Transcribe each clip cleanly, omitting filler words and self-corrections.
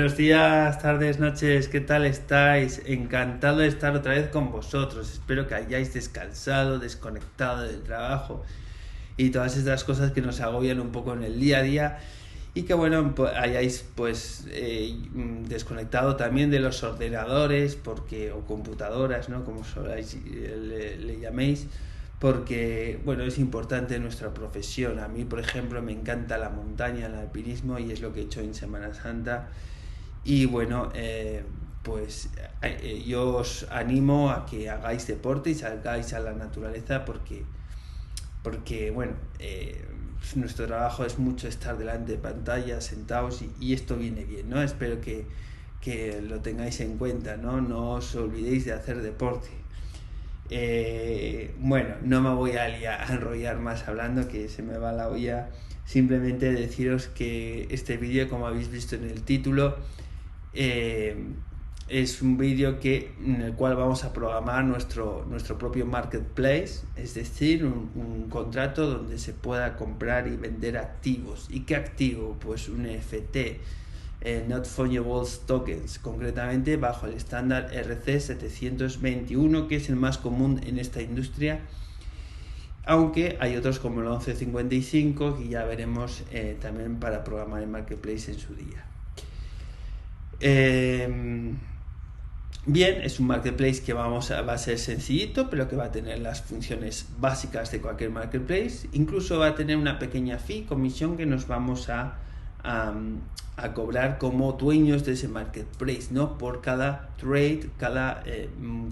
Buenos días, tardes, noches, ¿qué tal estáis? Encantado de estar otra vez con vosotros. Espero que hayáis descansado, desconectado del trabajo y todas estas cosas que nos agobian un poco en el día a día y que bueno, hayáis desconectado también de los ordenadores o computadoras, ¿no? Como soláis, le llaméis, porque bueno, es importante en nuestra profesión. A mí, por ejemplo, me encanta la montaña, el alpinismo, y es lo que he hecho en Semana Santa. Y bueno, yo os animo a que hagáis deporte y salgáis a la naturaleza porque bueno, nuestro trabajo es mucho estar delante de pantallas, sentados, y esto viene bien, ¿no? Espero que lo tengáis en cuenta, ¿no? No os olvidéis de hacer deporte. Bueno, no me voy a enrollar más hablando, que se me va la olla. Simplemente deciros que este vídeo, como habéis visto en el título, es un vídeo en el cual vamos a programar nuestro propio marketplace, es decir, un contrato donde se pueda comprar y vender activos. ¿Y qué activo? Pues un NFT, Not Fungible Tokens, concretamente bajo el estándar RC721, que es el más común en esta industria, aunque hay otros como el 1155 que ya veremos también para programar el marketplace en su día. Bien, es un marketplace que va a ser sencillito, pero que va a tener las funciones básicas de cualquier marketplace. Incluso va a tener una pequeña comisión que nos vamos a cobrar como dueños de ese marketplace, ¿no? Por cada trade, cada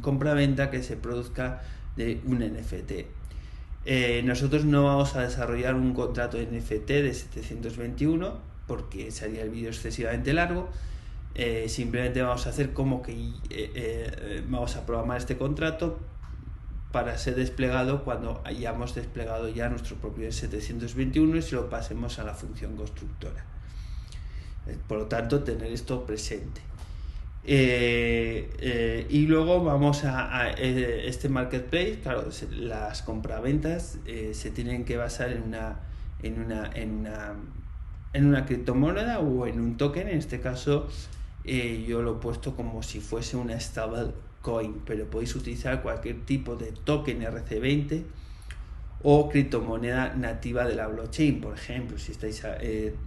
compra-venta que se produzca de un NFT. Nosotros no vamos a desarrollar un contrato de NFT de 721 porque sería el vídeo excesivamente largo. Simplemente vamos a hacer como que vamos a programar este contrato para ser desplegado cuando hayamos desplegado ya nuestro propio 721 y se lo pasemos a la función constructora. Por lo tanto, tener esto presente. Y luego vamos a este marketplace. Claro, las compraventas se tienen que basar en una criptomoneda o en un token. En este caso yo lo he puesto como si fuese una stablecoin, pero podéis utilizar cualquier tipo de token RC20 o criptomoneda nativa de la blockchain. Por ejemplo, si estáis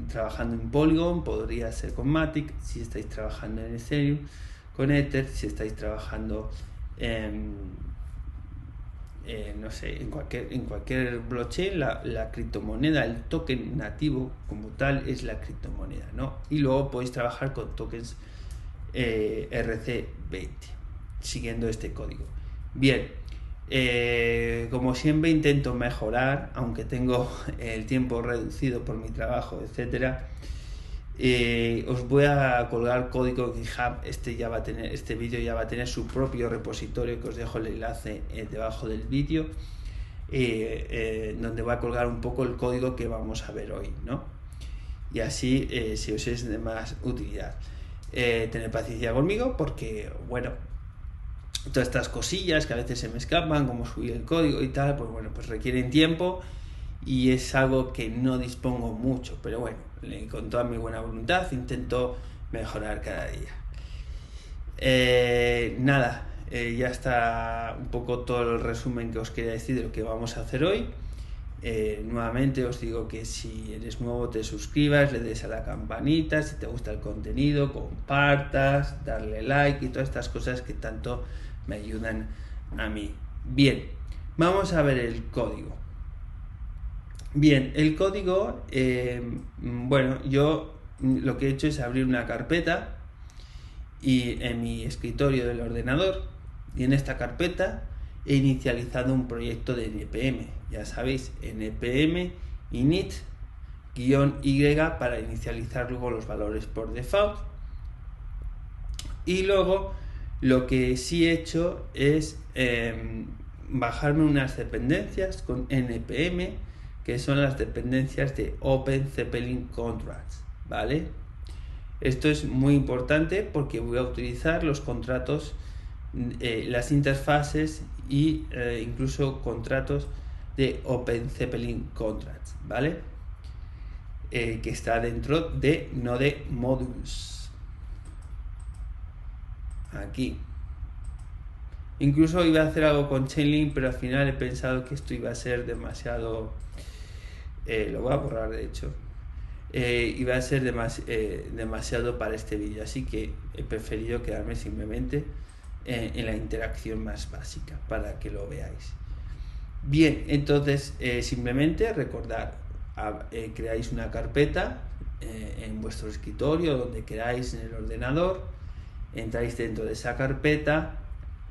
trabajando en Polygon, podría ser con Matic. Si estáis trabajando en Ethereum, con Ether. Si estáis trabajando no sé, en cualquier blockchain, la criptomoneda, el token nativo como tal es la criptomoneda, ¿no? Y luego podéis trabajar con tokens RC20 siguiendo este código. Bien, como siempre intento mejorar, aunque tengo el tiempo reducido por mi trabajo, etcétera. Os voy a colgar código en GitHub. Este vídeo ya va a tener su propio repositorio, que os dejo el enlace debajo del vídeo, donde voy a colgar un poco el código que vamos a ver hoy, ¿no? Y así, si os es de más utilidad, tener paciencia conmigo, porque bueno, todas estas cosillas que a veces se me escapan, como subir el código y tal, pues bueno, pues requieren tiempo y es algo que no dispongo mucho, pero bueno, con toda mi buena voluntad intento mejorar cada día. Ya está un poco todo el resumen que os quería decir de lo que vamos a hacer hoy. Nuevamente os digo que si eres nuevo te suscribas, le des a la campanita, si te gusta el contenido, compartas, darle like y todas estas cosas que tanto me ayudan a mí. Bien, vamos a ver el código. Bien, el código, bueno, yo lo que he hecho es abrir una carpeta y en mi escritorio del ordenador, y en esta carpeta he inicializado un proyecto de NPM. Ya sabéis, NPM init-y para inicializar luego los valores por default. Y luego lo que sí he hecho es bajarme unas dependencias con NPM, que son las dependencias de Open Zeppelin Contracts, ¿vale? Esto es muy importante porque voy a utilizar los contratos, las interfaces y incluso contratos de Open Zeppelin Contracts, ¿vale? Que está dentro de Node Modules. aquí. Incluso iba a hacer algo con Chainlink, pero al final he pensado que esto iba a ser demasiado... lo voy a borrar, de hecho. Iba a ser demasiado para este vídeo, así que he preferido quedarme simplemente en la interacción más básica para que lo veáis. Bien, entonces simplemente recordad, creáis una carpeta en vuestro escritorio, donde queráis en el ordenador, entráis dentro de esa carpeta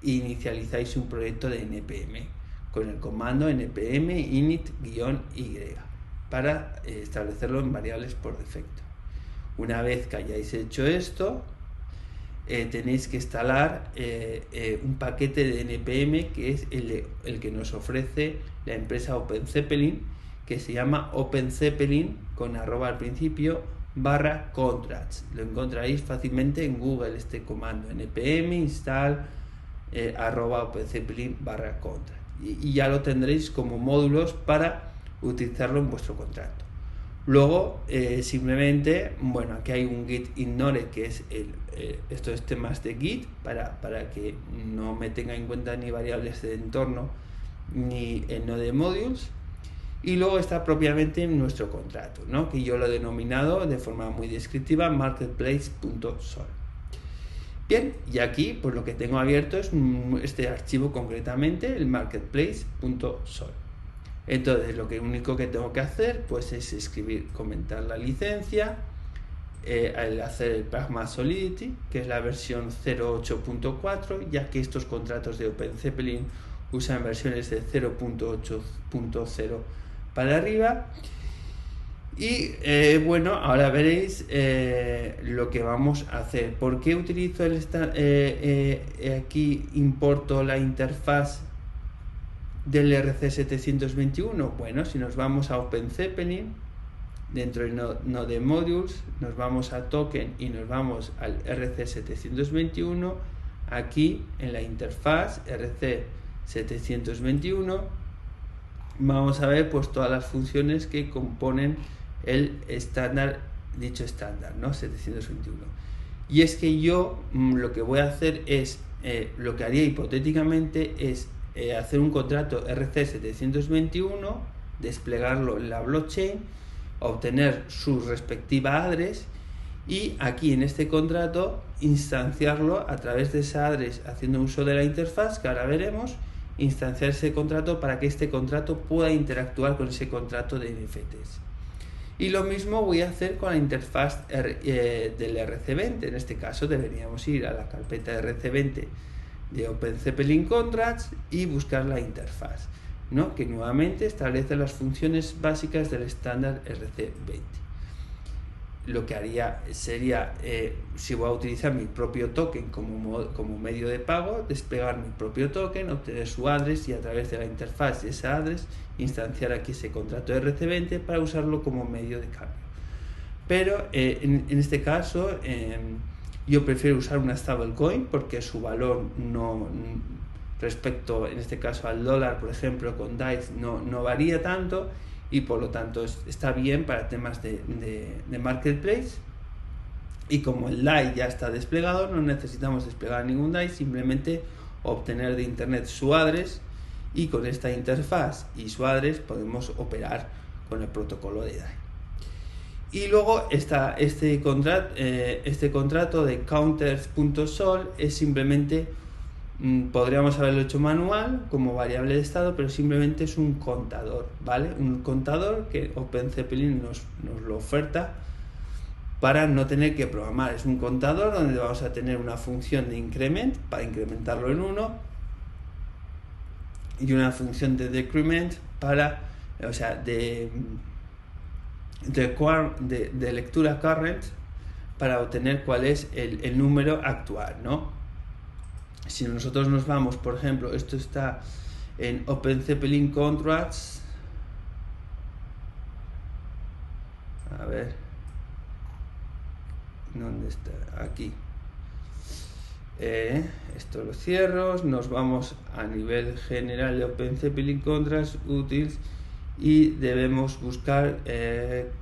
e inicializáis un proyecto de npm con el comando npm init-y para establecerlo en variables por defecto. Una vez que hayáis hecho esto, tenéis que instalar un paquete de npm que es el que nos ofrece la empresa OpenZeppelin, que se llama OpenZeppelin con @ al principio /contracts. Lo encontraréis fácilmente en Google, este comando npm install @OpenZeppelin /contract, y ya lo tendréis como módulos para utilizarlo en vuestro contrato. Luego simplemente, bueno, aquí hay un git ignore, que es estos temas de git para que no me tenga en cuenta ni variables de entorno ni el node modules. Y luego está propiamente en nuestro contrato, ¿no? Que yo lo he denominado de forma muy descriptiva marketplace.sol. Bien, y aquí pues lo que tengo abierto es este archivo, concretamente el marketplace.sol. Entonces lo único que tengo que hacer pues es comentar la licencia, al hacer el Pragma Solidity, que es la versión 0.8.4, ya que estos contratos de OpenZeppelin usan versiones de 0.8.0 para arriba. Y bueno, ahora veréis lo que vamos a hacer. ¿Por qué utilizo aquí importo la interfaz del RC721? Bueno, si nos vamos a OpenZeppelin, dentro de Node Modules, nos vamos a Token y nos vamos al RC721, aquí en la interfaz RC721 vamos a ver pues todas las funciones que componen el estándar, dicho estándar, ¿no? 721. Y es que yo lo que voy a hacer es, lo que haría hipotéticamente es hacer un contrato RC721, desplegarlo en la blockchain, obtener su respectiva address y aquí en este contrato instanciarlo a través de esa address, haciendo uso de la interfaz que ahora veremos, instanciar ese contrato para que este contrato pueda interactuar con ese contrato de NFTs. Y lo mismo voy a hacer con la interfaz del RC20. En este caso deberíamos ir a la carpeta RC20 de OpenZeppelin Contracts y buscar la interfaz, ¿no? Que nuevamente establece las funciones básicas del estándar RC20. Lo que haría sería, si voy a utilizar mi propio token como medio de pago, desplegar mi propio token, obtener su address y a través de la interfaz de esa address instanciar aquí ese contrato RC20 para usarlo como medio de cambio. Pero en este caso yo prefiero usar una stablecoin porque su valor respecto en este caso al dólar, por ejemplo, con DAIs no varía tanto, y por lo tanto está bien para temas de marketplace. Y como el DAI ya está desplegado, no necesitamos desplegar ningún DAI, simplemente obtener de internet su address, y con esta interfaz y su address podemos operar con el protocolo de DAI. Y luego este contrato de counters.sol es simplemente, podríamos haberlo hecho manual como variable de estado, pero simplemente es un contador, ¿vale? Un contador que OpenZeppelin nos lo oferta para no tener que programar. Es un contador donde vamos a tener una función de increment para incrementarlo en 1 y una función de decrement para, o sea, de lectura current para obtener cuál es el número actual, ¿no? Si nosotros nos vamos, por ejemplo, esto está en OpenZeppelin Contracts, a ver, ¿dónde está? Aquí. Esto lo cierro, nos vamos a nivel general de OpenZeppelin Contracts Utils y debemos buscar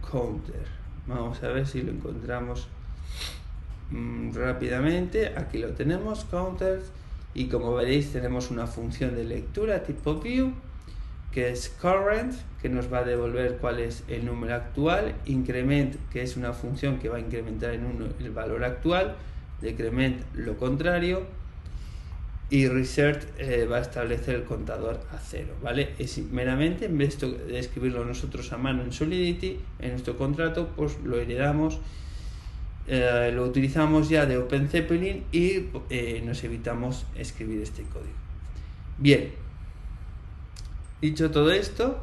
counter. Vamos a ver si lo encontramos rápidamente. Aquí lo tenemos, counters, y como veréis tenemos una función de lectura tipo view, que es current, que nos va a devolver cuál es el número actual, increment, que es una función que va a incrementar en 1 el valor actual, decrement lo contrario, y reset va a establecer el contador a 0, ¿vale? Es meramente, en vez de escribirlo nosotros a mano en Solidity, en nuestro contrato, pues lo heredamos, lo utilizamos ya de OpenZeppelin y nos evitamos escribir este código. Bien, dicho todo esto,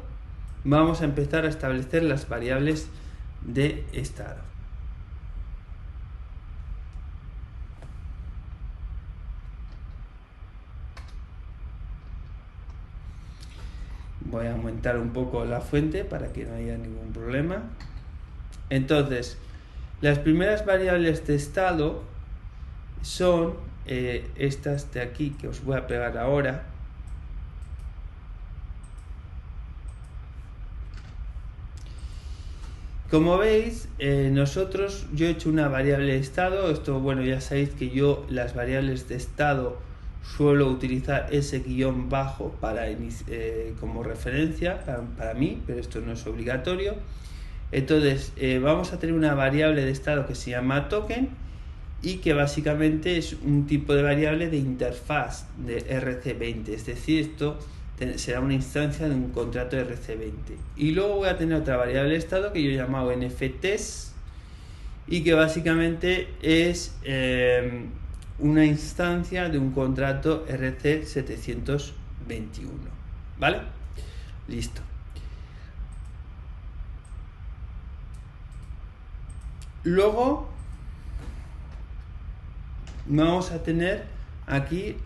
vamos a empezar a establecer las variables de estado. Voy a aumentar un poco la fuente para que no haya ningún problema. Entonces, las primeras variables de estado son estas de aquí, que os voy a pegar ahora. Como veis, yo he hecho una variable de estado. Esto, bueno, ya sabéis que yo las variables de estado suelo utilizar ese guión bajo como referencia para mí, pero esto no es obligatorio. Entonces vamos a tener una variable de estado que se llama token y que básicamente es un tipo de variable de interfaz de RC20, es decir, esto será una instancia de un contrato de RC20. Y luego voy a tener otra variable de estado que yo he llamado NFTs y que básicamente es una instancia de un contrato RC721, ¿vale? Listo. Luego vamos a tener aquí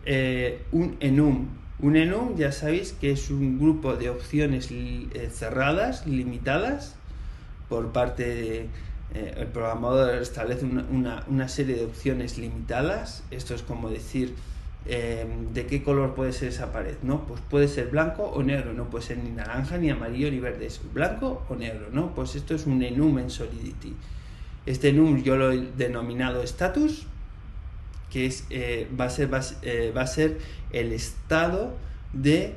un enum. Un enum, ya sabéis que es un grupo de opciones cerradas, limitadas, por parte de el programador establece una serie de opciones limitadas. Esto es como decir de qué color puede ser esa pared, ¿no? Pues puede ser blanco o negro, no puede ser ni naranja, ni amarillo, ni verde, es blanco o negro, ¿no? Pues esto es un enum en Solidity. Este enum yo lo he denominado status, que es, va a ser el estado de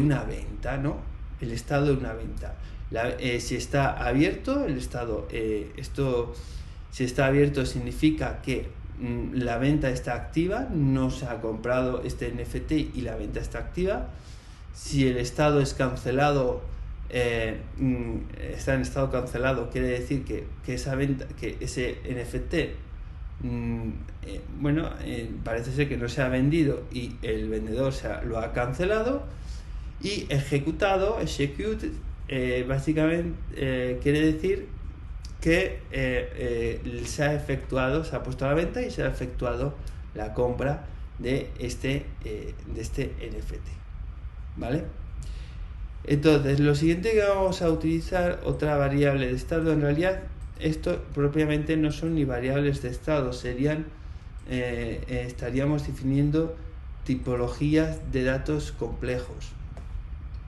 una venta, ¿no? El estado de una venta. Si está abierto, el estado, si está abierto significa que la venta está activa, no se ha comprado este NFT y la venta está activa. Si el estado es cancelado, está en estado cancelado, quiere decir que esa venta, que ese NFT parece ser que no se ha vendido y el vendedor lo ha cancelado. Y ejecutado, execute, básicamente quiere decir que se ha puesto a la venta y se ha efectuado la compra de este NFT, ¿vale? Entonces, lo siguiente que vamos a utilizar, otra variable de estado, en realidad esto propiamente no son ni variables de estado, estaríamos definiendo tipologías de datos complejos,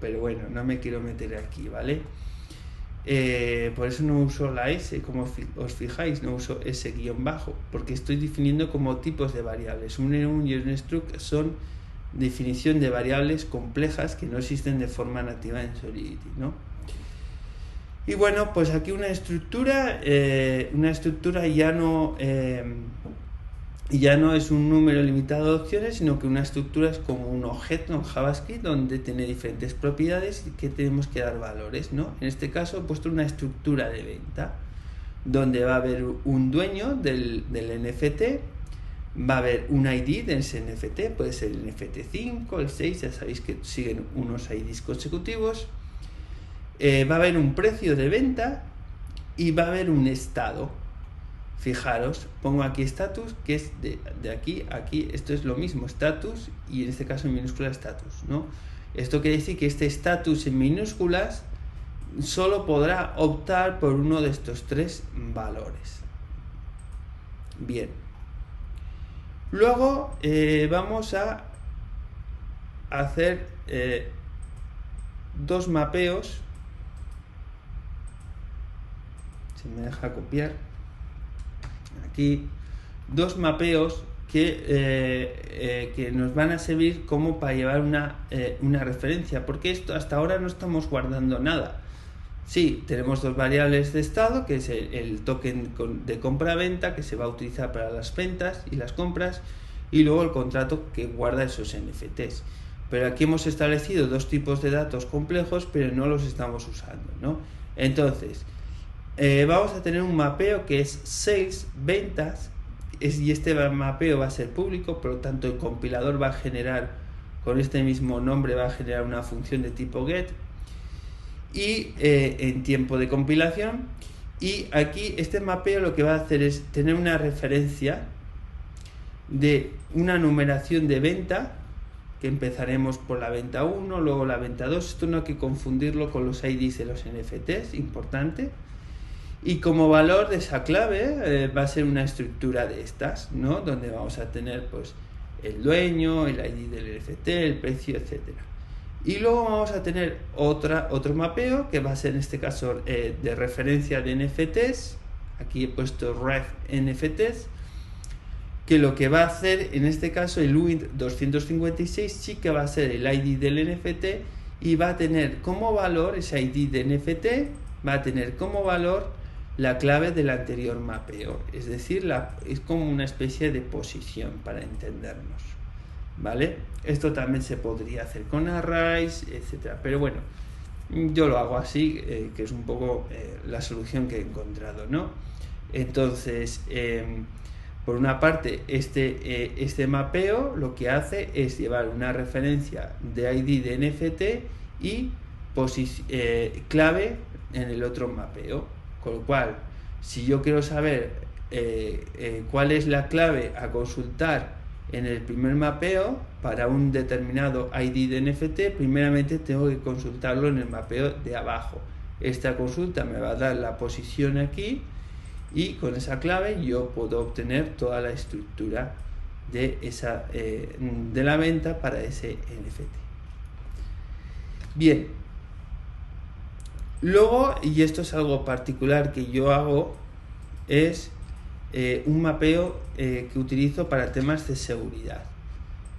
pero bueno, no me quiero meter aquí, ¿vale? Por eso no uso la S, como os fijáis, no uso S guión bajo, porque estoy definiendo como tipos de variables. Un enum y un struct son definición de variables complejas que no existen de forma nativa en Solidity, ¿no? Y bueno, pues aquí una estructura ya no es un número limitado de opciones, sino que una estructura es como un objeto en JavaScript donde tiene diferentes propiedades y que tenemos que dar valores, ¿no? En este caso he puesto una estructura de venta donde va a haber un dueño del NFT, va a haber un ID de ese NFT, puede ser el NFT 5, el 6, ya sabéis que siguen unos IDs consecutivos. Va a haber un precio de venta y va a haber un estado. Fijaros, pongo aquí status, que es de aquí a aquí, esto es lo mismo, status, y en este caso en minúscula status, ¿no? Esto quiere decir que este status en minúsculas solo podrá optar por uno de estos tres valores. Bien. Luego vamos a hacer dos mapeos. Si me deja copiar. aquí dos mapeos que nos van a servir como para llevar una referencia, porque esto hasta ahora no estamos guardando nada. Sí, tenemos dos variables de estado, que es el token de compra-venta, que se va a utilizar para las ventas y las compras, y luego el contrato que guarda esos NFTs. Pero aquí hemos establecido dos tipos de datos complejos, pero no los estamos usando, ¿no? Entonces, vamos a tener un mapeo que es sales, ventas, y este mapeo va a ser público, por lo tanto el compilador va a generar, con este mismo nombre, va a generar una función de tipo get, y en tiempo de compilación. Y aquí este mapeo lo que va a hacer es tener una referencia de una numeración de venta, que empezaremos por la venta 1, luego la venta 2, esto no hay que confundirlo con los IDs de los NFTs, importante. Y como valor de esa clave va a ser una estructura de estas, ¿no? Donde vamos a tener pues el dueño, el ID del NFT, el precio, etcétera. Y luego vamos a tener otro mapeo que va a ser en este caso de referencia de NFTs. Aquí he puesto ref NFTs, que lo que va a hacer en este caso el UID 256 sí que va a ser el ID del NFT y va a tener como valor ese ID de NFT, va a tener como valor la clave del anterior mapeo, es decir, es como una especie de posición para entendernos, ¿vale? Esto también se podría hacer con arrays, etcétera, pero bueno, yo lo hago así, que es un poco la solución que he encontrado, ¿no? Entonces, por una parte, este mapeo lo que hace es llevar una referencia de ID de NFT y clave en el otro mapeo. Con lo cual, si yo quiero saber cuál es la clave a consultar en el primer mapeo para un determinado ID de NFT, primeramente tengo que consultarlo en el mapeo de abajo. Esta consulta me va a dar la posición aquí y con esa clave yo puedo obtener toda la estructura de la venta para ese NFT. Bien. Luego, y esto es algo particular que yo hago, es un mapeo que utilizo para temas de seguridad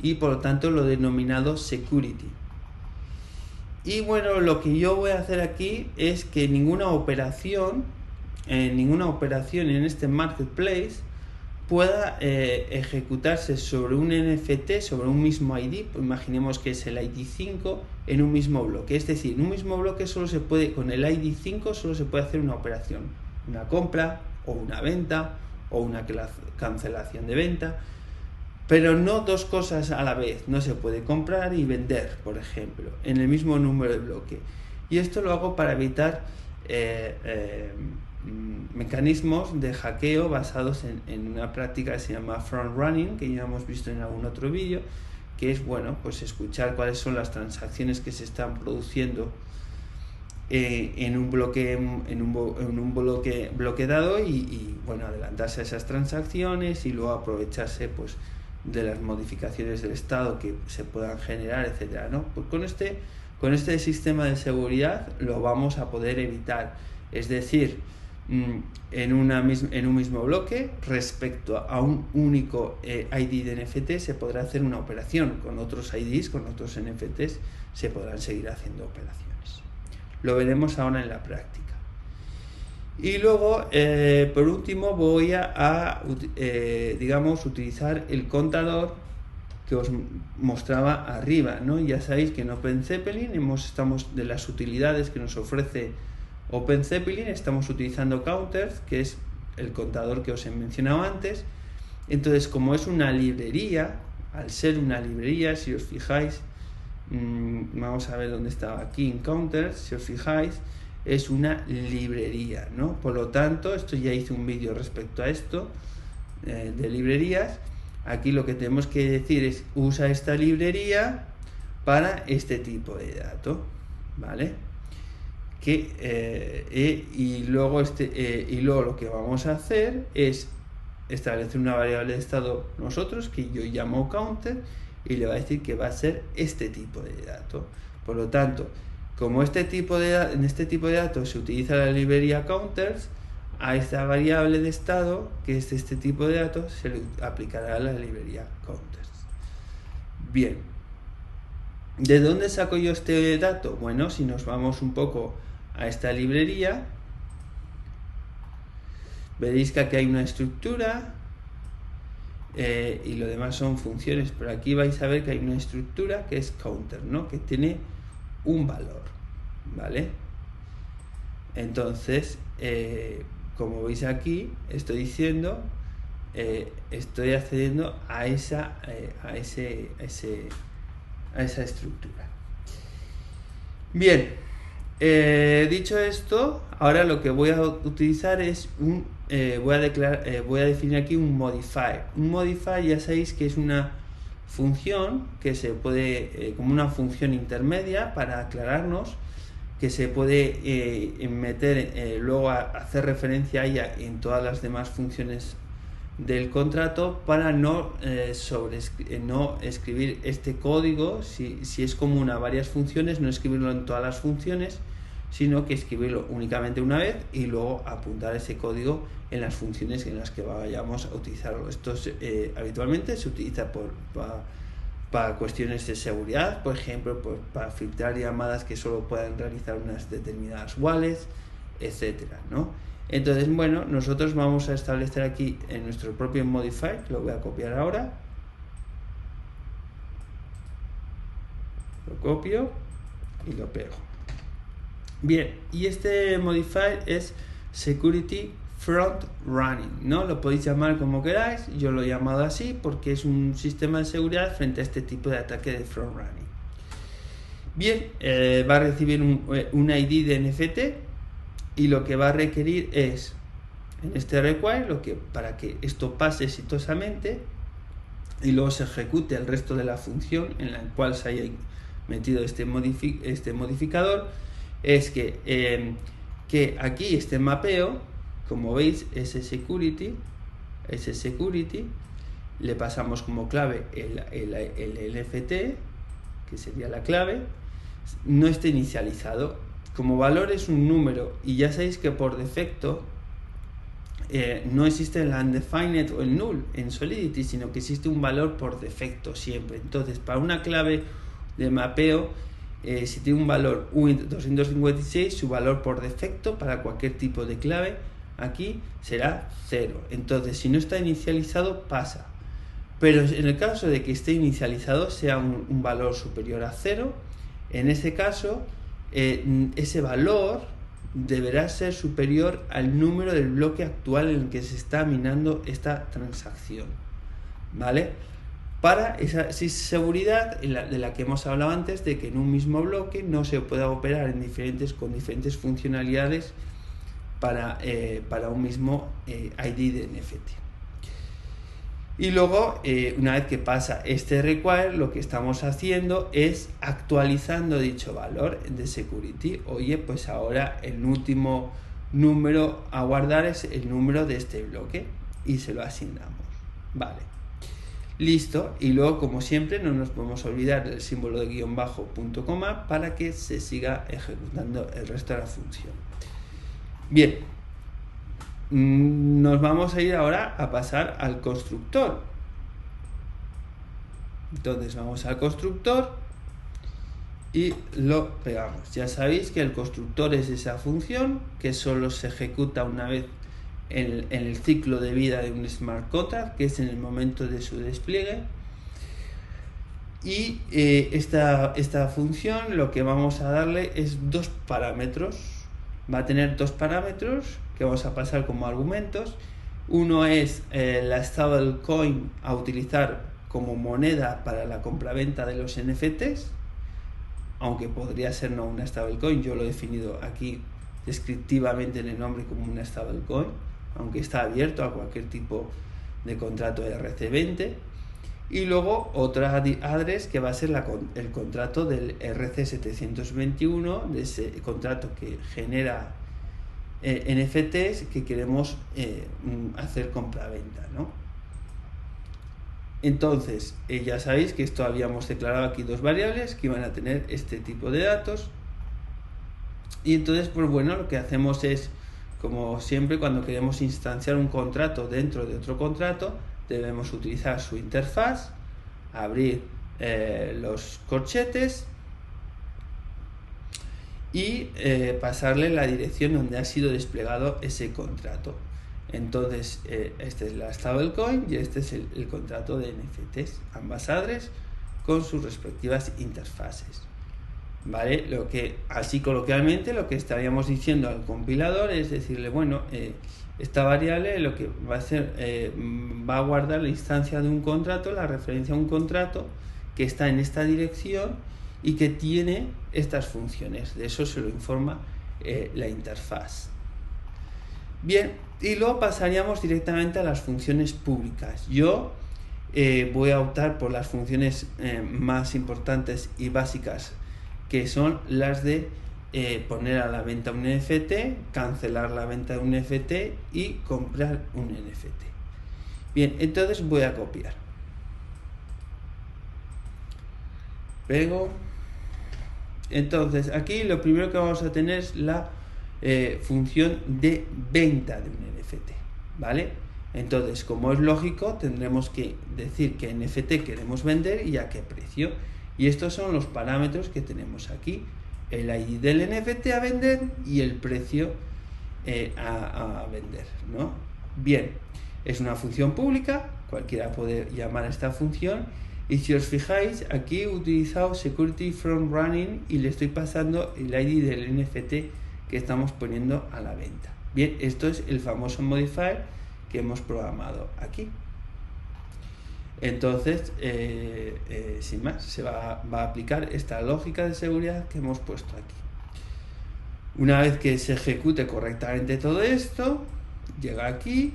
y por lo tanto lo he denominado security. Y bueno, lo que yo voy a hacer aquí es que ninguna operación en este marketplace pueda ejecutarse sobre un NFT, sobre un mismo ID, pues imaginemos que es el ID 5 en un mismo bloque. Es decir, en un mismo bloque con el ID 5 solo se puede hacer una operación, una compra o una venta o una cancelación de venta, pero no dos cosas a la vez. No se puede comprar y vender, por ejemplo, en el mismo número de bloque. Y esto lo hago para evitar mecanismos de hackeo basados en una práctica que se llama front running, que ya hemos visto en algún otro vídeo, que es bueno, pues escuchar cuáles son las transacciones que se están produciendo en un bloque dado y bueno, adelantarse a esas transacciones y luego aprovecharse pues de las modificaciones del estado que se puedan generar, etcétera, ¿no? Pues con este sistema de seguridad lo vamos a poder evitar, es decir, en un mismo bloque respecto a un único ID de NFT se podrá hacer una operación. Con otros IDs, con otros NFTs se podrán seguir haciendo operaciones. Lo veremos ahora en la práctica. Y luego, por último, voy a utilizar el contador que os mostraba arriba, ¿no? Ya sabéis que en OpenZeppelin estamos de las utilidades que nos ofrece OpenZeppelin, estamos utilizando counters, que es el contador que os he mencionado antes. Entonces, como es una librería, al ser una librería, si os fijáis, vamos a ver dónde estaba aquí en counters, si os fijáis, es una librería, ¿no? Por lo tanto, esto ya hice un vídeo respecto a esto, de librerías. Aquí lo que tenemos que decir es usa esta librería para este tipo de dato, ¿vale? Y luego lo que vamos a hacer es establecer una variable de estado nosotros que yo llamo counter y le va a decir que va a ser este tipo de dato. Por lo tanto, como en este tipo de datos se utiliza la librería counters, a esta variable de estado, que es este tipo de datos, se le aplicará la librería counters. Bien, ¿de dónde saco yo este dato? Bueno, si nos vamos un poco a esta librería, veréis que aquí hay una estructura y lo demás son funciones, pero aquí vais a ver que hay una estructura que es counter, ¿no? Que tiene un valor, ¿vale? Entonces, como veis aquí, estoy diciendo, estoy accediendo a esa estructura. Bien, dicho esto, ahora lo que voy a utilizar es voy a definir aquí un modifier. Un modifier, ya sabéis que es una función que se puede, como una función intermedia, para aclararnos, que se puede meter luego a hacer referencia a ella en todas las demás funciones del contrato, para no escribir este código, si es común a varias funciones, no escribirlo en todas las funciones, sino que escribirlo únicamente una vez y luego apuntar ese código en las funciones en las que vayamos a utilizarlo. Esto habitualmente se utiliza para cuestiones de seguridad, por ejemplo, para filtrar llamadas que solo puedan realizar unas determinadas wallets, etcétera, ¿no? Entonces, bueno, nosotros vamos a establecer aquí en nuestro propio modifier, lo voy a copiar ahora, lo copio y lo pego. Bien, y este modifier es security front running, ¿no? Lo podéis llamar como queráis, yo lo he llamado así porque es un sistema de seguridad frente a este tipo de ataque de front running. Bien, va a recibir un ID de NFT y lo que va a requerir es, en este require, para que esto pase exitosamente y luego se ejecute el resto de la función en la cual se haya metido este modificador, es que aquí este mapeo, como veis, ese security, le pasamos como clave el NFT, que sería la clave, no esté inicializado. Como valor es un número, y ya sabéis que por defecto no existe el undefined o el null en Solidity, sino que existe un valor por defecto siempre. Entonces, para una clave de mapeo, si tiene un valor 256, su valor por defecto para cualquier tipo de clave aquí será 0. Entonces, si no está inicializado, pasa. Pero en el caso de que esté inicializado, sea un valor superior a 0, en ese caso, ese valor deberá ser superior al número del bloque actual en el que se está minando esta transacción, ¿vale? Para esa seguridad de la que hemos hablado antes, de que en un mismo bloque no se pueda operar con diferentes funcionalidades para un mismo ID de NFT. Y luego, una vez que pasa este require, lo que estamos haciendo es actualizando dicho valor de security. Oye, pues ahora el último número a guardar es el número de este bloque y se lo asignamos. Vale, listo. Y luego, como siempre, no nos podemos olvidar del símbolo de guión bajo punto coma para que se siga ejecutando el resto de la función. Bien. Nos vamos a ir ahora a pasar al constructor. Entonces vamos al constructor y lo pegamos. Ya sabéis que el constructor es esa función que solo se ejecuta una vez en el ciclo de vida de un smart contract, que es en el momento de su despliegue. Y esta función, lo que vamos a darle es dos parámetros. Va a tener dos parámetros que vamos a pasar como argumentos. Uno es la stablecoin a utilizar como moneda para la compraventa de los NFTs, aunque podría ser no una stablecoin. Yo lo he definido aquí descriptivamente en el nombre como una stablecoin, aunque está abierto a cualquier tipo de contrato RC20. Y luego otra address que va a ser el contrato del RC721, de ese contrato que genera NFTs que queremos hacer compraventa, ¿no? Entonces, ya sabéis que esto habíamos declarado aquí dos variables que iban a tener este tipo de datos. Y entonces, pues bueno, lo que hacemos es como siempre, cuando queremos instanciar un contrato dentro de otro contrato, debemos utilizar su interfaz, abrir los corchetes y pasarle la dirección donde ha sido desplegado ese contrato. Entonces, esta es la stablecoin y este es el contrato de NFTs, ambas adres con sus respectivas interfaces. ¿Vale? Lo que, así coloquialmente, lo que estaríamos diciendo al compilador es decirle, bueno, esta variable lo que va a hacer, va a guardar la instancia de un contrato, la referencia a un contrato que está en esta dirección y que tiene estas funciones. De eso se lo informa la interfaz. Bien, y luego pasaríamos directamente a las funciones públicas. Yo voy a optar por las funciones más importantes y básicas, que son las de poner a la venta un NFT, cancelar la venta de un NFT y comprar un NFT. Bien, entonces voy a copiar. Pego. Entonces, aquí lo primero que vamos a tener es la función de venta de un NFT, ¿vale? Entonces, como es lógico, tendremos que decir qué NFT queremos vender y a qué precio. Y estos son los parámetros que tenemos aquí: el ID del NFT a vender y el precio a vender, ¿no? Bien, es una función pública, cualquiera puede llamar a esta función. Y si os fijáis, aquí he utilizado security from running y le estoy pasando el ID del NFT que estamos poniendo a la venta. Bien, esto es el famoso modifier que hemos programado aquí. Entonces, sin más, se va a aplicar esta lógica de seguridad que hemos puesto aquí. Una vez que se ejecute correctamente todo esto, llega aquí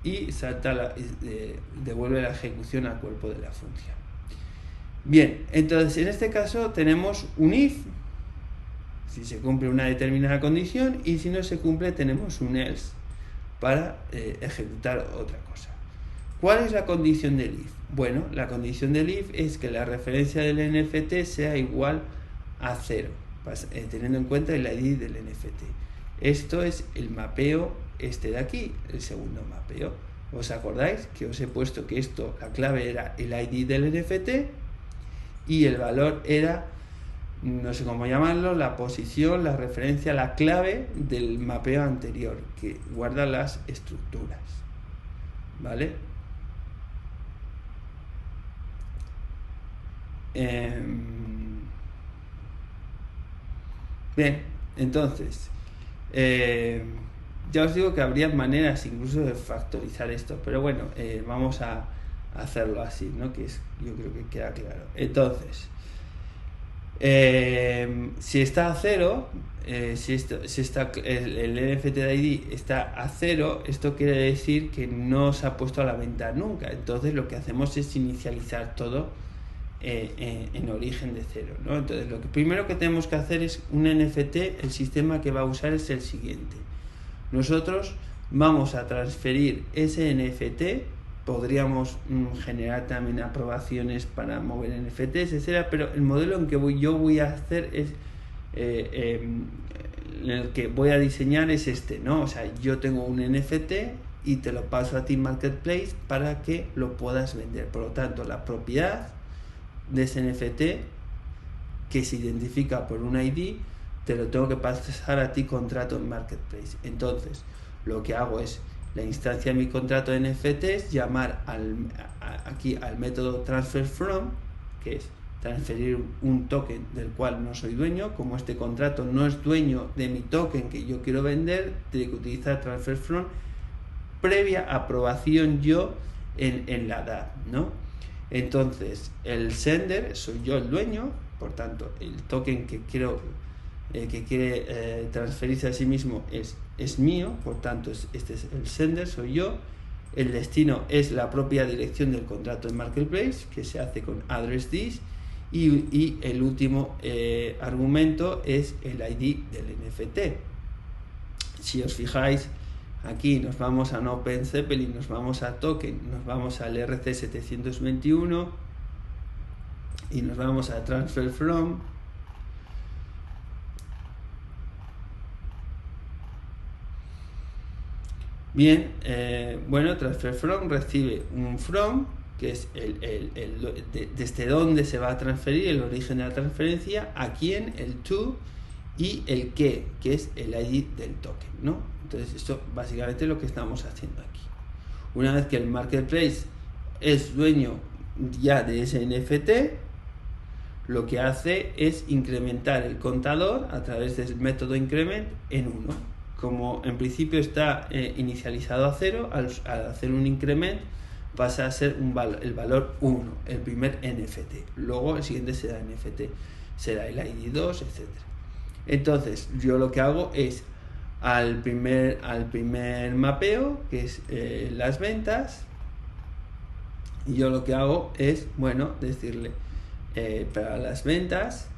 y salta devuelve la ejecución al cuerpo de la función. Bien, entonces en este caso tenemos un if, si se cumple una determinada condición, y si no se cumple tenemos un else para ejecutar otra cosa. ¿Cuál es la condición del if? Bueno, la condición del if es que la referencia del NFT sea igual a 0, teniendo en cuenta el ID del NFT. Esto es el mapeo de aquí, el segundo mapeo. ¿Os acordáis que os he puesto que la clave era el ID del NFT y el valor era, no sé cómo llamarlo, la posición, la referencia, la clave del mapeo anterior que guarda las estructuras, ¿vale? Bien, entonces ya os digo que habría maneras incluso de factorizar esto, pero bueno, vamos a hacerlo así, ¿no? Que yo creo que queda claro. Entonces, si está a 0, si el NFT de ID está a 0, esto quiere decir que no se ha puesto a la venta nunca. Entonces lo que hacemos es inicializar todo en origen de 0, ¿no? Entonces lo primero que tenemos que hacer es un NFT. El sistema que va a usar es el siguiente: nosotros vamos a transferir ese NFT, podríamos generar también aprobaciones para mover NFTs, etcétera, pero el modelo en que yo voy a hacer es en el que voy a diseñar es este, ¿no? O sea, yo tengo un NFT y te lo paso a ti Marketplace para que lo puedas vender. Por lo tanto, la propiedad de ese NFT, que se identifica por un ID, te lo tengo que pasar a ti contrato en Marketplace. Entonces, lo que hago es la instancia de mi contrato de NFTs, llamar aquí al método transfer from, que es transferir un token del cual no soy dueño. Como este contrato no es dueño de mi token que yo quiero vender, tengo que utilizar transfer from previa aprobación yo en la DAP, ¿no? Entonces, el sender soy yo el dueño, por tanto, el token que quiere transferirse a sí mismo es mío, por tanto, este es el sender, soy yo. El destino es la propia dirección del contrato en Marketplace, que se hace con address this, y el último argumento es el ID del NFT. Si os fijáis, aquí nos vamos a Open Zeppelin, nos vamos a Token, nos vamos al RC721 y nos vamos a Transfer From. Bien, bueno, transfer from recibe un from, que es desde dónde se va a transferir, el origen de la transferencia, a quién, el to, y el qué, que es el ID del token, ¿no? Entonces esto básicamente es lo que estamos haciendo aquí. Una vez que el marketplace es dueño ya de ese NFT, lo que hace es incrementar el contador a través del método increment en 1. Como en principio está inicializado a 0, al hacer un increment pasa a ser el valor 1, el primer NFT. Luego el siguiente será NFT, será el ID 2, etc. Entonces yo lo que hago es al primer mapeo, que es las ventas, y yo lo que hago es, bueno, decirle para las ventas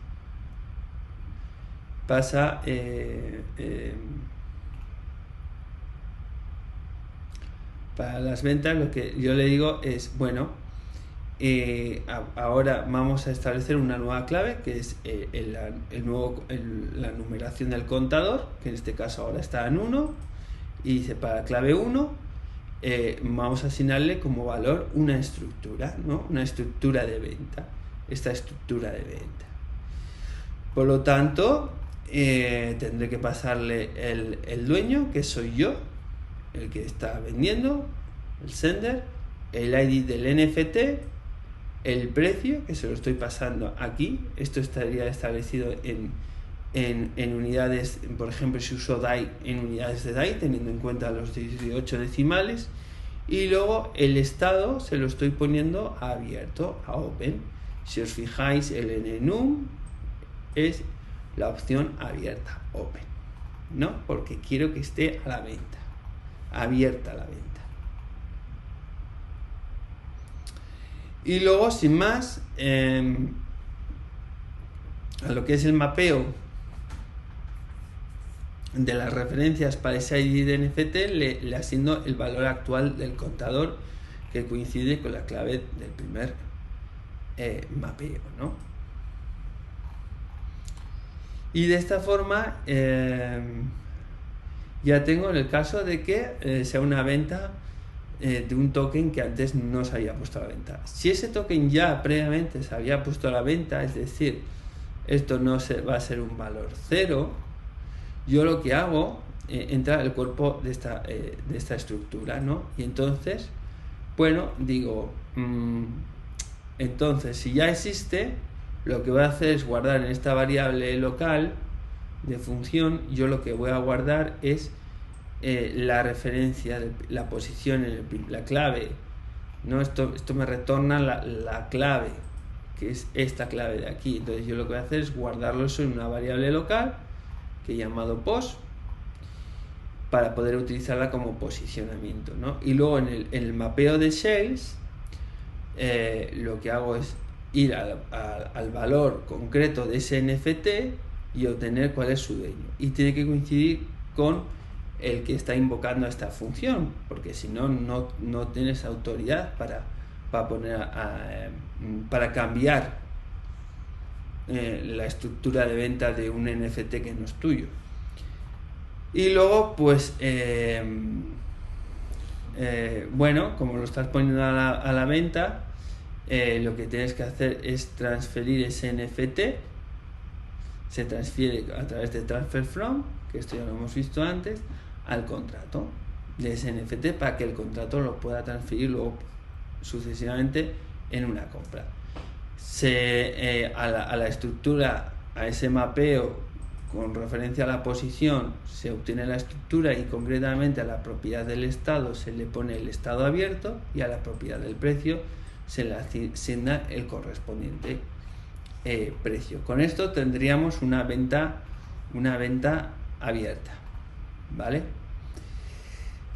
pasa para las ventas lo que yo le digo es, bueno, ahora vamos a establecer una nueva clave, que es la numeración del contador, que en este caso ahora está en 1, y dice para clave 1 vamos a asignarle como valor una estructura, ¿no? Una estructura de venta, esta estructura de venta. Por lo tanto, tendré que pasarle el dueño, que soy yo, el que está vendiendo, el sender, el ID del NFT, el precio, que se lo estoy pasando aquí. Esto estaría establecido en unidades, por ejemplo, si uso DAI, en unidades de DAI, teniendo en cuenta los 18 decimales. Y luego el estado se lo estoy poniendo a abierto, a open. Si os fijáis, el enum es la opción abierta, open, ¿no? Porque quiero que esté a la venta, abierta a la venta. Y luego, sin más, a lo que es el mapeo de las referencias para ese ID de NFT, le asigno el valor actual del contador, que coincide con la clave del primer mapeo, ¿no? Y de esta forma ya tengo en el caso de que sea una venta de un token que antes no se había puesto a la venta. Si ese token ya previamente se había puesto a la venta, es decir, esto no va a ser un valor 0, yo lo que hago entra el cuerpo de esta estructura, ¿no? Y entonces, bueno, digo, entonces si ya existe, lo que voy a hacer es guardar en esta variable local de función. Yo lo que voy a guardar es la referencia de la posición en la clave, ¿no? Esto me retorna la clave, que es esta clave de aquí. Entonces yo lo que voy a hacer es guardarlo eso en una variable local que he llamado pos, para poder utilizarla como posicionamiento, ¿no? Y luego en el mapeo de sales lo que hago es ir al valor concreto de ese NFT y obtener cuál es su dueño, y tiene que coincidir con el que está invocando esta función, porque si no, no tienes autoridad para poner para cambiar la estructura de venta de un NFT que no es tuyo. Y luego, pues bueno, como lo estás poniendo a la venta, lo que tienes que hacer es transferir ese NFT. Se transfiere a través de transfer from, que esto ya lo hemos visto antes, al contrato de ese NFT, para que el contrato lo pueda transferir luego sucesivamente en una compra. A la estructura, a ese mapeo con referencia a la posición, se obtiene la estructura, y concretamente a la propiedad del estado se le pone el estado abierto, y a la propiedad del precio se le asigna el correspondiente precio. Con esto tendríamos una venta abierta, ¿vale?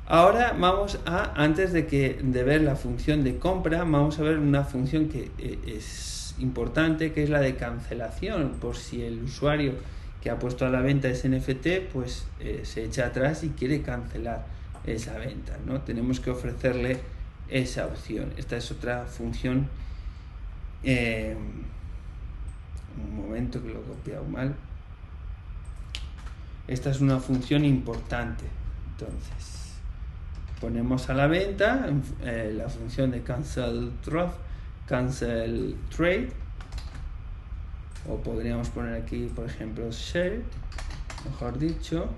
Ahora vamos antes de ver la función de compra, vamos a ver una función que es importante, que es la de cancelación, por si el usuario que ha puesto a la venta ese NFT pues se echa atrás y quiere cancelar esa venta, ¿no? Tenemos que ofrecerle esa opción. Esta es otra función. Un momento, que lo he copiado mal. Esta es una función importante. Entonces, ponemos a la venta la función de cancel trade, o podríamos poner aquí, por ejemplo, share, mejor dicho.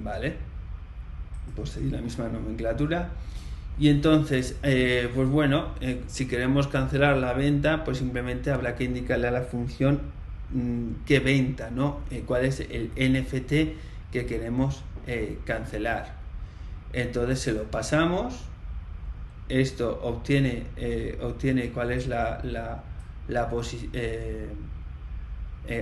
Vale, pues seguir la misma nomenclatura. Y entonces, pues bueno, si queremos cancelar la venta, pues simplemente habrá que indicarle a la función qué venta, ¿no? Cuál es el NFT que queremos cancelar. Entonces se lo pasamos. Esto obtiene cuál es la posición.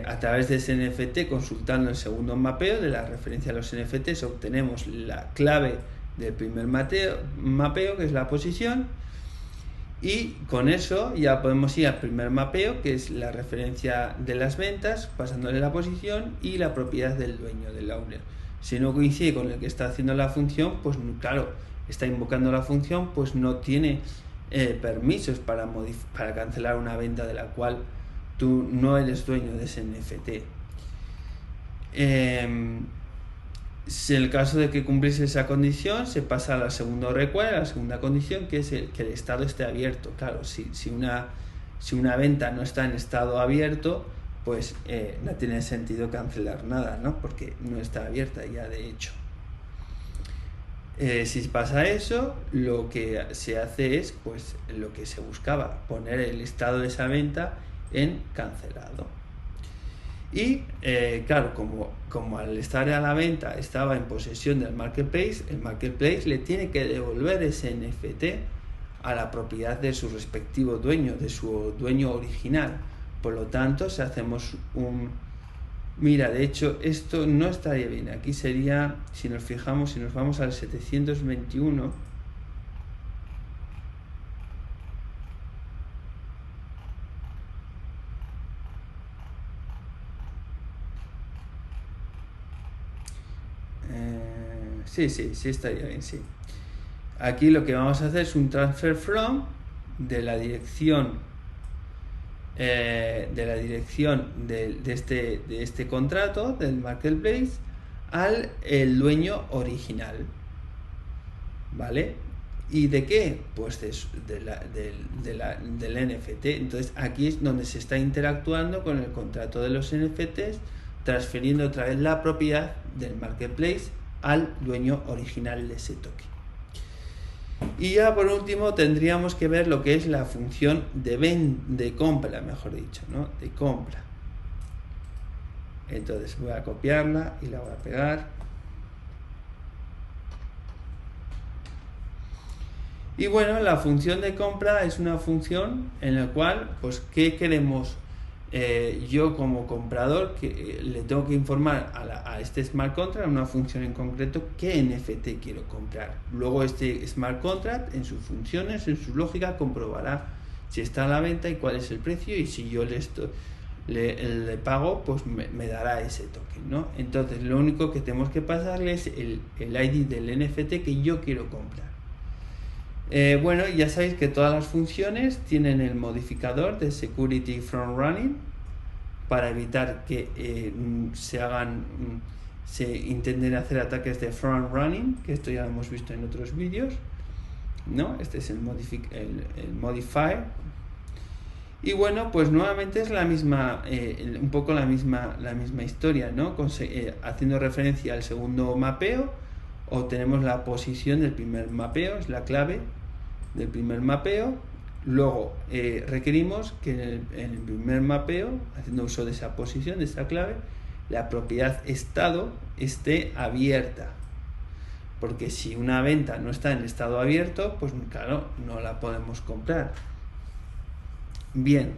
A través de ese NFT, consultando el segundo mapeo de la referencia a los NFTs, obtenemos la clave del primer mapeo, que es la posición, y con eso ya podemos ir al primer mapeo, que es la referencia de las ventas, pasándole la posición y la propiedad del dueño, del owner. Si no coincide con el que está haciendo la función, pues claro, está invocando la función, pues no tiene permisos para cancelar una venta de la cual tú no eres dueño de ese NFT. Si en el caso de que cumpliese esa condición, se pasa a la segunda require, a la segunda condición, que es que el estado esté abierto. Claro, si una venta no está en estado abierto, pues no tiene sentido cancelar nada, ¿no? Porque no está abierta ya de hecho. Si pasa eso, lo que se hace es, pues, lo que se buscaba, poner el estado de esa venta en cancelado. Y claro, como al estar a la venta estaba en posesión del marketplace, el marketplace le tiene que devolver ese NFT a la propiedad de su respectivo dueño, de su dueño original. Por lo tanto, si hacemos mira, de hecho, esto no estaría bien. Aquí sería, si nos fijamos, si nos vamos al 721, sí, estaría bien, sí. Aquí lo que vamos a hacer es un transfer from de la dirección de este contrato del marketplace al el dueño original, ¿vale? ¿Y de qué? Pues del NFT. Entonces aquí es donde se está interactuando con el contrato de los NFTs, transfiriendo otra vez la propiedad del marketplace al dueño original de ese token. Y ya por último tendríamos que ver lo que es la función de compra, mejor dicho, ¿no? De compra. Entonces voy a copiarla y la voy a pegar. Y bueno, la función de compra es una función en la cual, pues, ¿qué queremos? Yo como comprador que le tengo que informar a este smart contract, una función en concreto, qué NFT quiero comprar. Luego este smart contract en sus funciones, en su lógica, comprobará si está a la venta y cuál es el precio, y si yo le pago, pues me dará ese token, ¿no? Entonces lo único que tenemos que pasarle es el ID del NFT que yo quiero comprar. Bueno, ya sabéis que todas las funciones tienen el modificador de security from running para evitar que se intenten hacer ataques de front running, que esto ya lo hemos visto en otros vídeos, ¿no? Este es el modifier. Y bueno, pues nuevamente es la misma, un poco la misma historia, ¿no? Haciendo referencia al segundo mapeo, obtenemos la posición del primer mapeo, es la clave del primer mapeo. Luego requerimos que en el primer mapeo, haciendo uso de esa posición, de esta clave, la propiedad estado esté abierta, porque si una venta no está en estado abierto, pues claro, no la podemos comprar. Bien,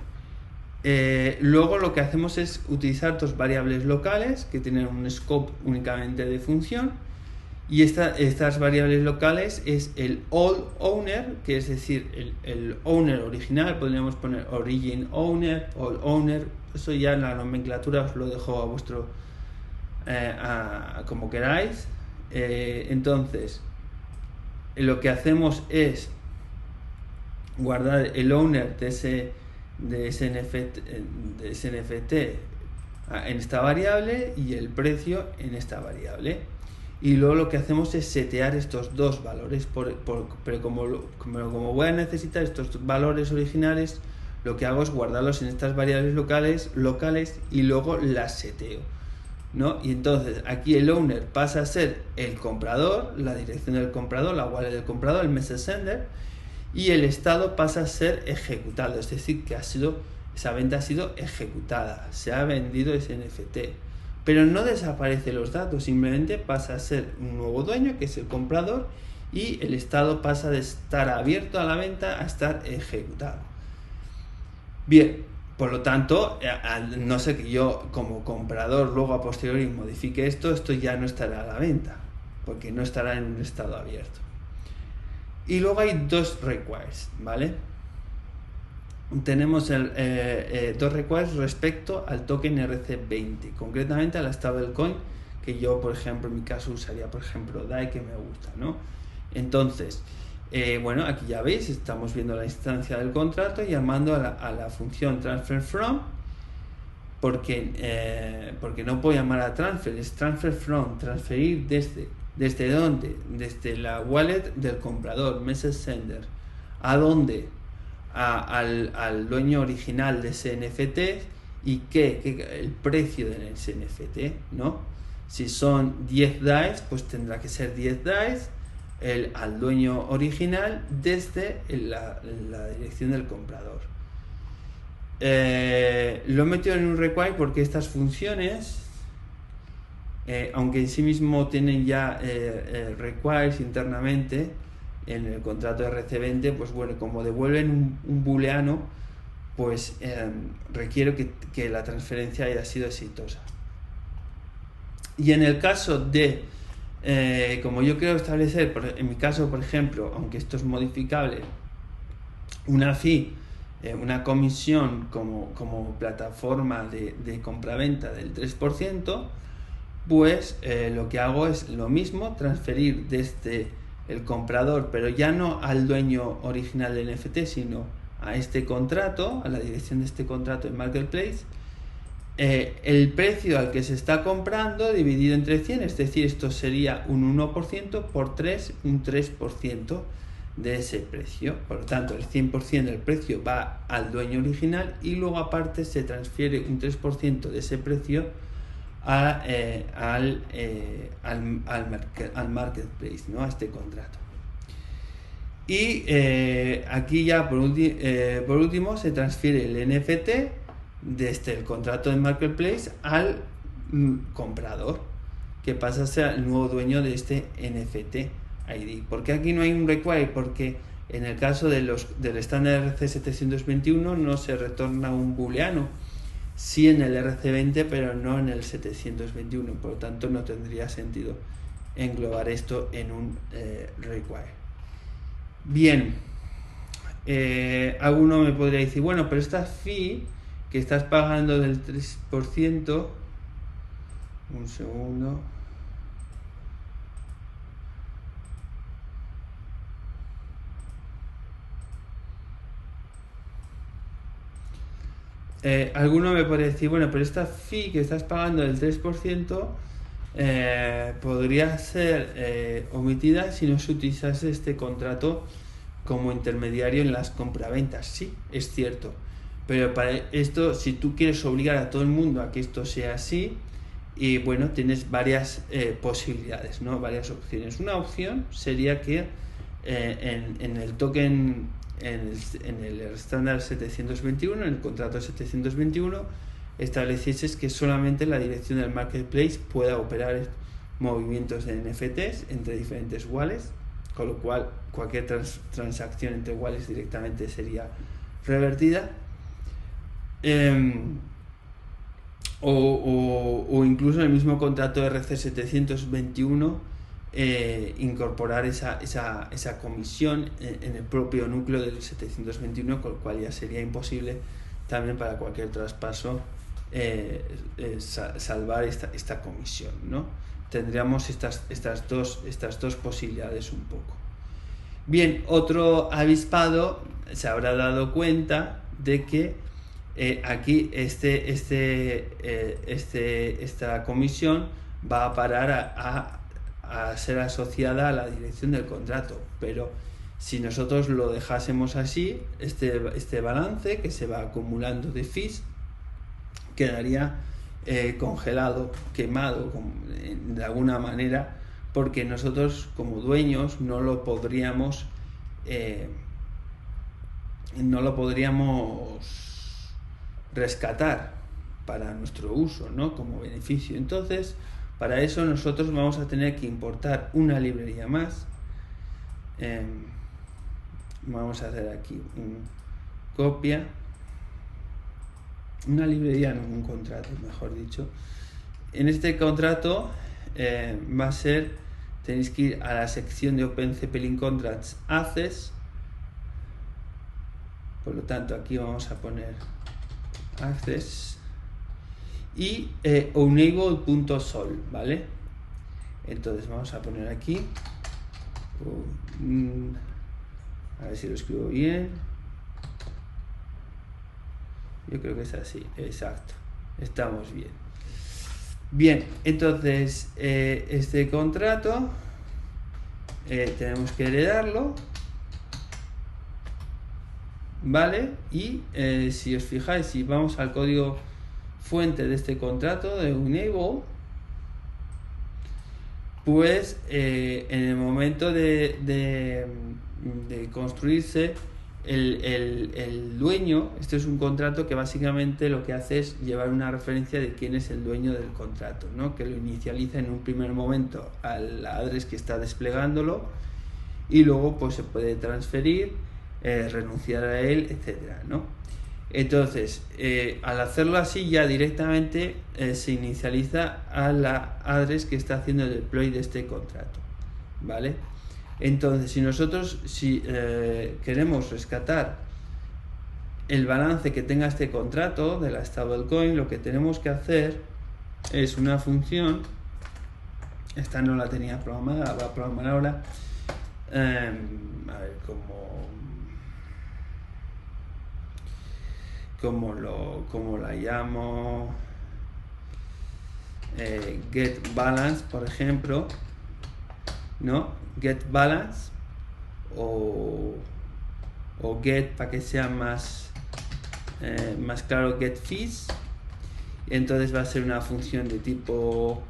luego lo que hacemos es utilizar dos variables locales que tienen un scope únicamente de función. Y estas variables locales es el old owner, que es decir, el owner original, podríamos poner origin owner, old owner, eso ya en la nomenclatura os lo dejo a vuestro, como queráis. Entonces, lo que hacemos es guardar el owner de ese NFT en esta variable y el precio en esta variable. Y luego lo que hacemos es setear estos dos valores, pero como voy a necesitar estos valores originales, lo que hago es guardarlos en estas variables locales y luego las seteo, ¿no? Y entonces aquí el owner pasa a ser el comprador, la dirección del comprador, la wallet del comprador, el message sender, y el estado pasa a ser ejecutado, es decir, que esa venta ha sido ejecutada, se ha vendido ese NFT. Pero no desaparecen los datos, simplemente pasa a ser un nuevo dueño, que es el comprador, y el estado pasa de estar abierto a la venta a estar ejecutado. Bien, por lo tanto, no sé que yo como comprador luego a posteriori modifique esto ya no estará a la venta, porque no estará en un estado abierto. Y luego hay dos requires, ¿vale? Tenemos dos requires respecto al token RC20, concretamente a la stablecoin, que yo, por ejemplo, en mi caso usaría, por ejemplo, DAI, que me gusta, ¿no? Entonces, bueno, aquí ya veis, estamos viendo la instancia del contrato llamando a la función transfer from, porque no puedo llamar a transfer, es transfer from, transferir ¿desde dónde? Desde la wallet del comprador, message sender. ¿A dónde? Al dueño original de ese NFT y el precio de ese NFT, ¿no? Si son 10 DAIs, pues tendrá que ser 10 DAIs al dueño original desde la dirección del comprador. Lo he metido en un require porque estas funciones, aunque en sí mismo tienen ya requires internamente en el contrato de RC20, pues bueno, como devuelven un booleano, pues requiero que la transferencia haya sido exitosa. Y en el caso de, como yo quiero establecer, en mi caso, por ejemplo, aunque esto es modificable, una fee, una comisión como plataforma de compraventa del 3%, pues lo que hago es lo mismo, transferir desde el comprador, pero ya no al dueño original del NFT, sino a este contrato, a la dirección de este contrato en Marketplace, el precio al que se está comprando dividido entre 100, es decir, esto sería un 1% por 3, un 3% de ese precio. Por lo tanto, el 100% del precio va al dueño original y luego aparte se transfiere un 3% de ese precio al marketplace, ¿no? A este contrato. Y aquí ya por último se transfiere el NFT desde el contrato de marketplace al comprador, que pasa a ser el nuevo dueño de este NFT ID. ¿Por qué aquí no hay un require? Porque en el caso del estándar RC721 no se retorna un booleano, sí en el RC20, pero no en el 721, por lo tanto no tendría sentido englobar esto en un require. Bien, alguno me podría decir, bueno, pero esta fee que estás pagando del 3%, un segundo, alguno me puede decir, bueno, pero esta fee que estás pagando del 3% podría ser omitida si no se utilizase este contrato como intermediario en las compraventas. Sí, es cierto, pero para esto, si tú quieres obligar a todo el mundo a que esto sea así, y bueno, tienes varias posibilidades, ¿no? Varias opciones. Una opción sería que en el token, en el estándar 721, en el contrato 721, establecieses que solamente la dirección del marketplace pueda operar movimientos de NFTs entre diferentes wallets, con lo cual cualquier transacción entre wallets directamente sería revertida, o incluso en el mismo contrato de RC721 incorporar esa comisión en el propio núcleo del 721, con lo cual ya sería imposible también para cualquier traspaso salvar esta comisión, ¿no? Tendríamos estas dos posibilidades un poco. Bien, otro avispado se habrá dado cuenta de que aquí esta comisión va a parar a ser asociada a la dirección del contrato, pero si nosotros lo dejásemos así, este balance que se va acumulando de fees quedaría congelado, quemado de alguna manera, porque nosotros como dueños no lo podríamos rescatar para nuestro uso, ¿no? Como beneficio. Entonces, para eso nosotros vamos a tener que importar una librería más. Vamos a hacer aquí copia, una librería, no un contrato, mejor dicho. En este contrato va a ser, tenéis que ir a la sección de Open Zeppelin Contracts Access. Por lo tanto, aquí vamos a poner access y enable.sol, ¿vale? Entonces vamos a poner aquí, a ver si lo escribo bien. Yo creo que es así, exacto, estamos bien. Bien, entonces este contrato tenemos que heredarlo, ¿vale? Y si os fijáis, si vamos al código fuente de este contrato de enable, pues en el momento de construirse el dueño, este es un contrato que básicamente lo que hace es llevar una referencia de quién es el dueño del contrato, ¿no? Que lo inicializa en un primer momento al address que está desplegándolo y luego pues se puede transferir, renunciar a él, etcétera, ¿no? Entonces, al hacerlo así ya directamente se inicializa a la address que está haciendo el deploy de este contrato, ¿vale? Entonces, si nosotros queremos rescatar el balance que tenga este contrato de la stablecoin, lo que tenemos que hacer es una función, esta no la tenía programada, la voy a programar ahora, a ver cómo la llamo, get balance, por ejemplo, ¿no? Get balance o get, para que sea más claro, get fees. Entonces va a ser una función de tipo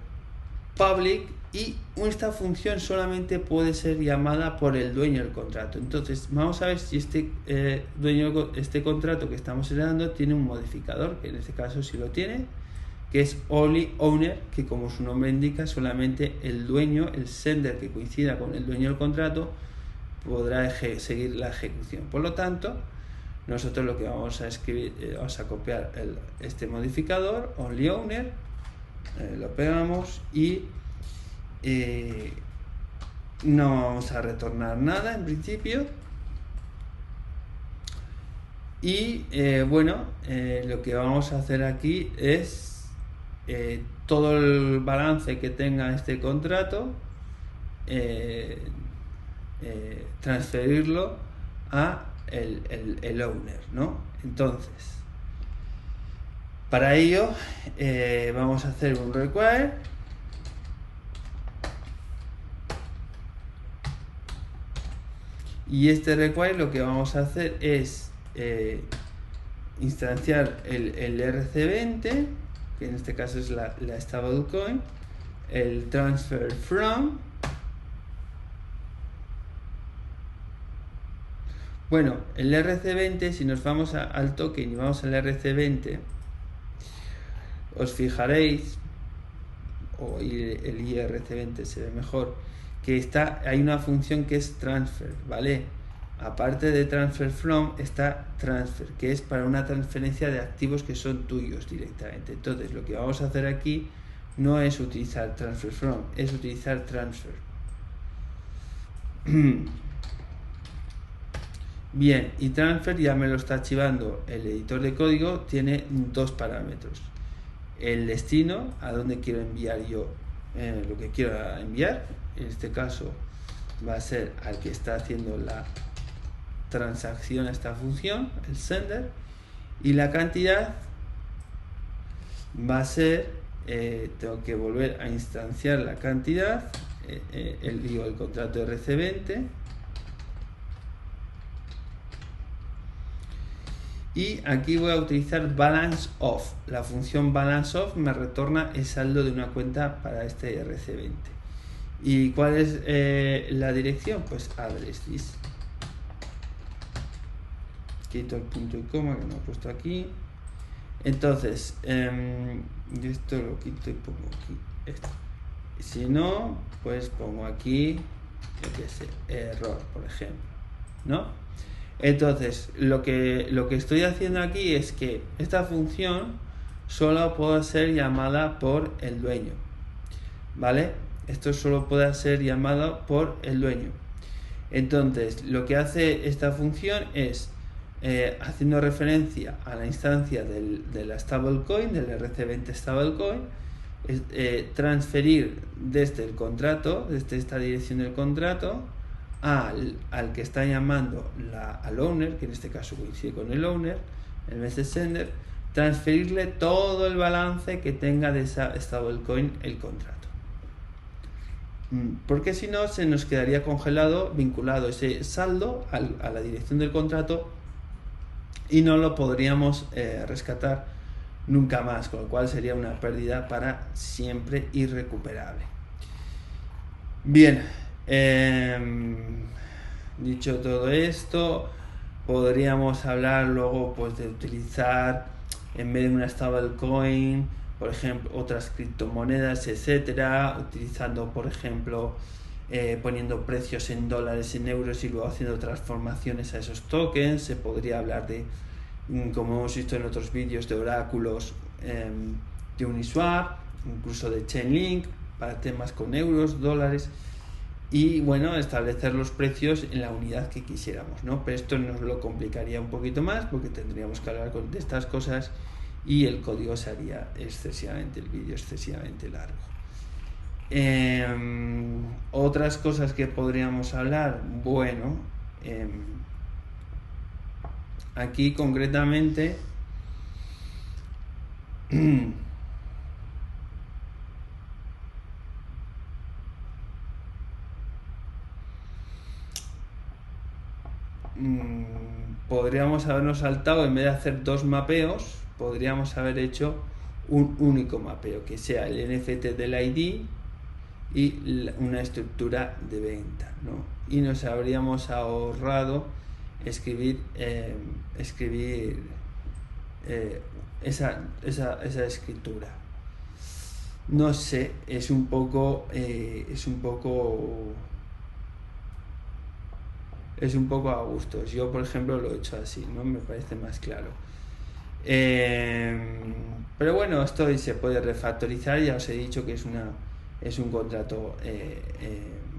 public y esta función solamente puede ser llamada por el dueño del contrato. Entonces vamos a ver si este contrato que estamos heredando tiene un modificador, que en este caso sí lo tiene, que es only owner, que como su nombre indica, solamente el dueño, el sender que coincida con el dueño del contrato podrá seguir la ejecución. Por lo tanto, nosotros lo que vamos a escribir, vamos a copiar este modificador, only owner, lo pegamos y no vamos a retornar nada en principio. Y lo que vamos a hacer aquí es todo el balance que tenga este contrato, transferirlo a el owner, ¿no? Entonces, para ello vamos a hacer un require y este require lo que vamos a hacer es instanciar el RC20, que en este caso es la stablecoin, el transfer from. Bueno, el RC20, si nos vamos al token y vamos al RC20, os fijaréis, o el IRC20 se ve mejor, que hay una función que es transfer, ¿vale? Aparte de transfer from, está transfer, que es para una transferencia de activos que son tuyos directamente. Entonces, lo que vamos a hacer aquí no es utilizar transfer from, es utilizar transfer. Bien, y transfer ya me lo está archivando el editor de código, tiene dos parámetros. El destino, a donde quiero enviar yo lo que quiero enviar, en este caso va a ser al que está haciendo la transacción a esta función, el sender, Y la cantidad va a ser, tengo que volver a instanciar la cantidad, el contrato RC20. Y aquí voy a utilizar balance of. La función balance of me retorna el saldo de una cuenta para este RC20. ¿Y cuál es la dirección? Pues address this. Quito el punto y coma que no he puesto aquí. Entonces, yo esto lo quito y pongo aquí esto. Si no, pues pongo aquí, yo qué sé, error, por ejemplo, ¿no? Entonces, lo que estoy haciendo aquí es que esta función solo puede ser llamada por el dueño, ¿vale? Esto solo puede ser llamado por el dueño. Entonces, lo que hace esta función es, haciendo referencia a la instancia de la stablecoin, del RC20 stablecoin, transferir desde el contrato, desde esta dirección del contrato, al que está llamando al owner, que en este caso coincide con el owner, el message sender, transferirle todo el balance que tenga de esa stablecoin el contrato. Porque si no, se nos quedaría congelado, vinculado ese saldo a la dirección del contrato y no lo podríamos rescatar nunca más, con lo cual sería una pérdida para siempre irrecuperable. Bien, dicho todo esto, podríamos hablar luego pues de utilizar, en vez de una stablecoin, por ejemplo, otras criptomonedas, etcétera, utilizando, por ejemplo, poniendo precios en dólares, en euros y luego haciendo transformaciones a esos tokens. Se podría hablar de, como hemos visto en otros vídeos, de oráculos de Uniswap, incluso de Chainlink, para temas con euros, dólares, y bueno, establecer los precios en la unidad que quisiéramos, ¿no? Pero esto nos lo complicaría un poquito más porque tendríamos que hablar de estas cosas y el código se haría excesivamente, el vídeo excesivamente largo. Otras cosas que podríamos hablar, bueno, aquí concretamente podríamos habernos saltado, en vez de hacer dos mapeos, podríamos haber hecho un único mapeo, que sea el NFT del ID y una estructura de venta, ¿no? Y nos habríamos ahorrado escribir esa escritura. No sé, es un poco a gustos. Yo, por ejemplo, lo he hecho así, ¿no? Me parece más claro. Pero bueno, esto se puede refactorizar. Ya os he dicho que es un contrato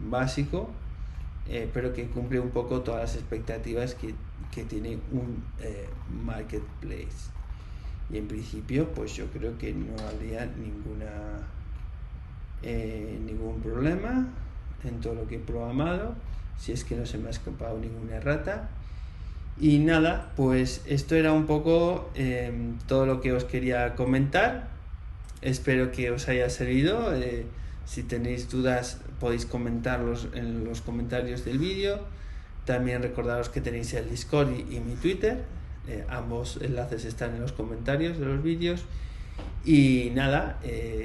básico, pero que cumple un poco todas las expectativas que tiene un marketplace. Y en principio, pues yo creo que no habría ningún problema en todo lo que he programado, si es que no se me ha escapado ninguna errata. Y nada, pues esto era un poco todo lo que os quería comentar. Espero que os haya servido. Si tenéis dudas podéis comentarlos en los comentarios del vídeo. También recordaros que tenéis el Discord y mi Twitter. Ambos enlaces están en los comentarios de los vídeos. Y nada,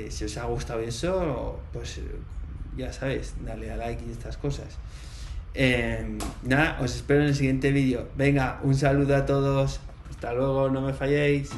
si os ha gustado eso, pues ya sabéis, dale a like y estas cosas. Nada, os espero en el siguiente vídeo. Venga, un saludo a todos. Hasta luego, no me falléis.